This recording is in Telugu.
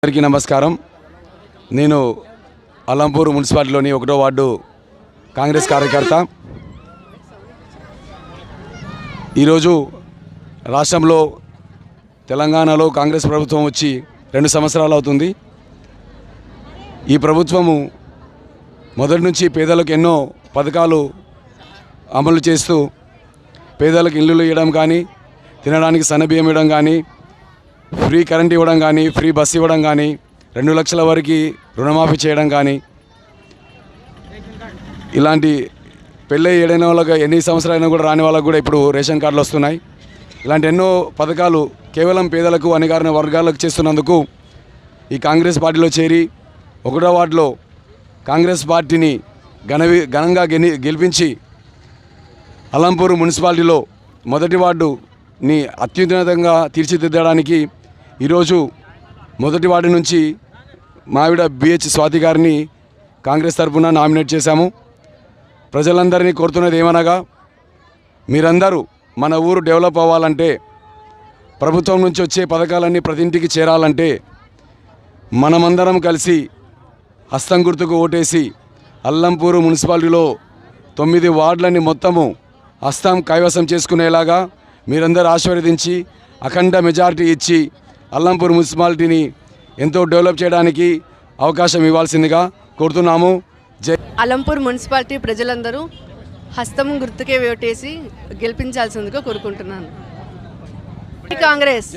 అందరికీ నమస్కారం. నేను అలంపూర్ మున్సిపాలిటీలోని 1వ వార్డు కాంగ్రెస్ కార్యకర్త. ఈరోజు రాష్ట్రంలో తెలంగాణలో కాంగ్రెస్ ప్రభుత్వం వచ్చి 2 సంవత్సరాలు అవుతుంది. ఈ ప్రభుత్వము మొదటి నుంచి పేదలకు ఎన్నో పథకాలు అమలు చేస్తూ పేదలకు ఇల్లులు ఇవ్వడం కానీ, తినడానికి సన్నబియ్యం ఇవ్వడం కానీ, ఫ్రీ కరెంట్ ఇవ్వడం కానీ, ఫ్రీ బస్సు ఇవ్వడం కానీ, 2 లక్షల వరకు రుణమాఫీ చేయడం కానీ, ఇలాంటి పెళ్ళి ఏడైన వాళ్ళకి ఎన్ని సంవత్సరాలైనా కూడా రాని వాళ్ళకు కూడా ఇప్పుడు రేషన్ కార్డులు వస్తున్నాయి. ఇలాంటి ఎన్నో పథకాలు కేవలం పేదలకు అణగారిన వర్గాలకు చేస్తున్నందుకు ఈ కాంగ్రెస్ పార్టీలో చేరి 1వ వార్డులో కాంగ్రెస్ పార్టీని ఘనంగా గెలిపించి అలంపూర్ మున్సిపాలిటీలో మొదటి వార్డుని అత్యున్నతంగా తీర్చిదిద్దడానికి ఈరోజు మొదటి వార్డు నుంచి మావిడ బిహెచ్ స్వాతి గారిని కాంగ్రెస్ తరఫున నామినేట్ చేశాము. ప్రజలందరినీ కోరుతున్నది ఏమనగా, మీరందరూ మన ఊరు డెవలప్ అవ్వాలంటే, ప్రభుత్వం నుంచి వచ్చే పథకాలన్నీ ప్రతి ఇంటికి చేరాలంటే మనమందరం కలిసి హస్తం గుర్తుకు ఓటేసి అల్లంపూరు మున్సిపాలిటీలో 9 వార్డులని మొత్తము హస్తం కైవసం చేసుకునేలాగా మీరందరూ ఆశీర్వదించి అఖండ మెజారిటీ ఇచ్చి అల్లంపూర్ మున్సిపాలిటీని ఎంతో డెవలప్ చేయడానికి అవకాశం ఇవ్వాల్సిందిగా కోరుతున్నాము. అలంపూర్ మున్సిపాలిటీ ప్రజలందరూ హస్తం గుర్తుకే ఓటేసి గెలిపించాల్సిందిగా కోరుకుంటున్నాను. కాంగ్రెస్.